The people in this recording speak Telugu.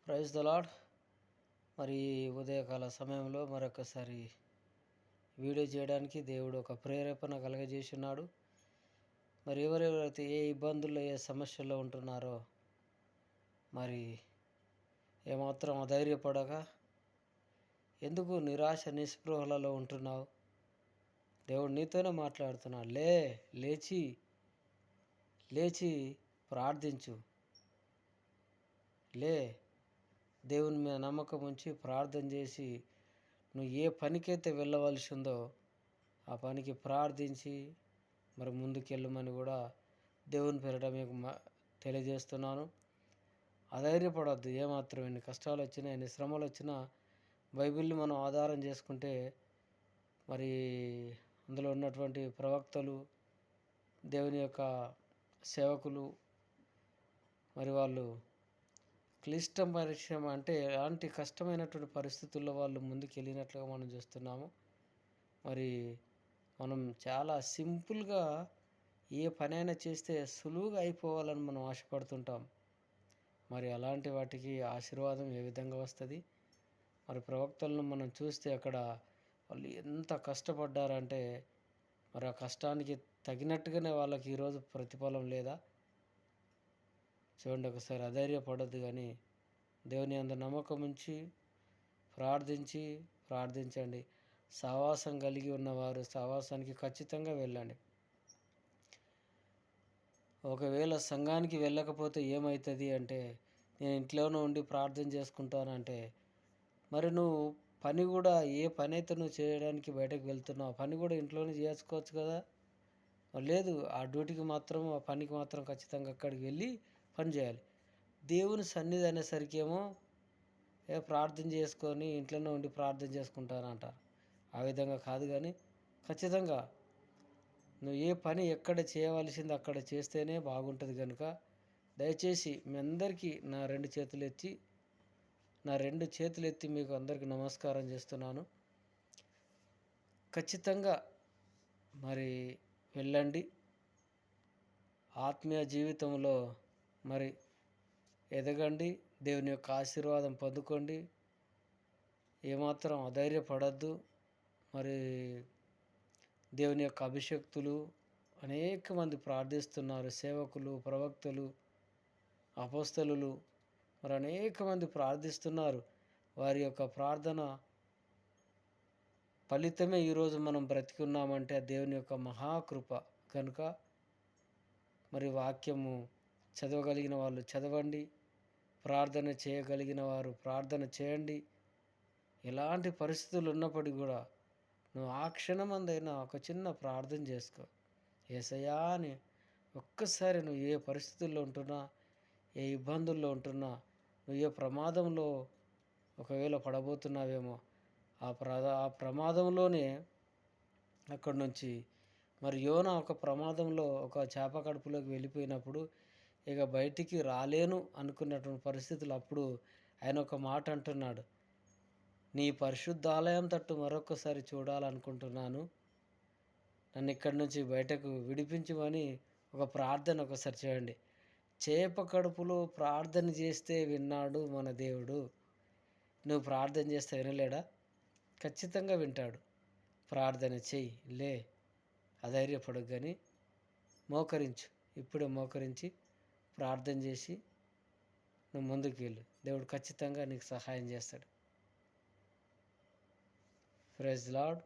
Praise the lord. మరి ఉదయకాల సమయంలో మరొకసారి వీడియో చేయడానికి దేవుడు ఒక ప్రేరేపణ కలగజేస్తున్నాడు. మరి ఎవరెవరైతే ఏ ఇబ్బందుల్లో ఏ సమస్యల్లో ఉంటున్నారో మరి ఏమాత్రం అధైర్యపడక, ఎందుకు నిరాశ నిస్పృహలలో ఉంటున్నావు? దేవుడు నీతోనే మాట్లాడుతున్నాడు. లేచి లేచి ప్రార్థించు. దేవుని మీద నమ్మకం ఉంచి ప్రార్థన చేసి నువ్వు ఏ పనికైతే వెళ్ళవలసి ఉందో ఆ పనికి ప్రార్థించి మరి ముందుకెళ్ళమని కూడా దేవుని పేరిట మీకు తెలియజేస్తున్నాను. అధైర్యపడద్దు. ఏమాత్రం ఎన్ని కష్టాలు వచ్చినా ఎన్ని శ్రమలు వచ్చినా బైబిల్ని మనం ఆధారం చేసుకుంటే మరి అందులో ఉన్నటువంటి ప్రవక్తలు, దేవుని యొక్క సేవకులు మరి వాళ్ళు క్లిష్టం పరిశ్రమ అంటే ఎలాంటి కష్టమైనటువంటి పరిస్థితుల్లో వాళ్ళు ముందుకు వెళ్ళినట్లుగా మనం చూస్తున్నాము. మరి మనం చాలా సింపుల్గా ఏ పనైనా చేస్తే సులువుగా అయిపోవాలని మనం ఆశపడుతుంటాం. మరి అలాంటి వాటికి ఆశీర్వాదం ఏ విధంగా వస్తుంది? మరి ప్రవక్తలను మనం చూస్తే అక్కడ వాళ్ళు ఎంత కష్టపడ్డారంటే మరి ఆ కష్టానికి తగినట్టుగానే వాళ్ళకి ఈరోజు ప్రతిఫలం లేదా? చూడండి, ఒకసారి అధైర్యపడద్దు, కానీ దేవుని యందు నమ్మకం ఉంచి ప్రార్థించండి. సహవాసం కలిగి ఉన్నవారు సహవాసానికి ఖచ్చితంగా వెళ్ళండి. ఒకవేళ సంఘానికి వెళ్ళకపోతే ఏమవుతుంది అంటే, నేను ఇంట్లోనే ఉండి ప్రార్థన చేసుకుంటానంటే, మరి నువ్వు పని కూడా ఏ పని అయితే నువ్వు చేయడానికి బయటకు వెళ్తున్నావు పని కూడా ఇంట్లోనే చేసుకోవచ్చు కదా? లేదు, ఆ డ్యూటీకి మాత్రం ఆ పనికి మాత్రం ఖచ్చితంగా అక్కడికి వెళ్ళి పని చేయాలి. దేవుని సన్నిధి అనేసరికి ఏమో ప్రార్థన చేసుకొని ఇంట్లోనే ఉండి ప్రార్థన చేసుకుంటానంటారు. ఆ విధంగా కాదు, కానీ ఖచ్చితంగా నువ్వు ఏ పని ఎక్కడ చేయవలసింది అక్కడ చేస్తేనే బాగుంటుంది. కనుక దయచేసి మీ అందరికీ నా రెండు చేతులు ఎత్తి మీకు అందరికీ నమస్కారం చేస్తున్నాను. ఖచ్చితంగా మరి వెళ్ళండి. ఆత్మీయ జీవితంలో మరి ఎదగండి. దేవుని యొక్క ఆశీర్వాదం పొందుకోండి. ఏమాత్రం అధైర్యపడద్దు. మరి దేవుని యొక్క అభిషక్తులు అనేక మంది ప్రార్థిస్తున్నారు. సేవకులు, ప్రవక్తలు, అపోస్తలులు మరి అనేక మంది ప్రార్థిస్తున్నారు. వారి యొక్క ప్రార్థన ఫలితమే ఈరోజు మనం బ్రతికి ఉన్నామంటే దేవుని యొక్క మహాకృప. కనుక మరి వాక్యము చదవగలిగిన వాళ్ళు చదవండి, ప్రార్థన చేయగలిగిన వారు ప్రార్థన చేయండి. ఎలాంటి పరిస్థితులు ఉన్నప్పటికీ కూడా నువ్వు ఆ క్షణమందైనా ఒక చిన్న ప్రార్థన చేసుకో. యేసయ్యా అని ఒక్కసారి నువ్వు ఏ పరిస్థితుల్లో ఉంటున్నా, ఏ ఇబ్బందుల్లో ఉంటున్నా, నువ్వు ఏ ప్రమాదంలో ఒకవేళ పడబోతున్నావేమో ఆ ప్రమాదంలోనే అక్కడి నుంచి మరి యోనా ఒక ప్రమాదంలో ఒక చేప కడుపులోకి వెళ్ళిపోయినప్పుడు ఇక బయటికి రాలేను అనుకున్నటువంటి పరిస్థితులు అప్పుడు ఆయన ఒక మాట అంటున్నాడు, నీ పరిశుద్ధాలయం తట్టు మరొకసారి చూడాలనుకుంటున్నాను, నన్ను ఇక్కడి నుంచి బయటకు విడిపించమని ఒక ప్రార్థన ఒకసారి చేయండి. చేప కడుపులో ప్రార్థన చేస్తే విన్నాడు మన దేవుడు. నువ్వు ప్రార్థన చేస్తే వినలేడా? ఖచ్చితంగా వింటాడు. ప్రార్థన చెయ్యి. అధైర్యపడకు, కానీ మోకరించు. ఇప్పుడే మోకరించి ప్రార్థన చేసి నువ్వు ముందుకు వెళ్ళు. దేవుడు ఖచ్చితంగా నీకు సహాయం చేస్తాడు. Praise the lord.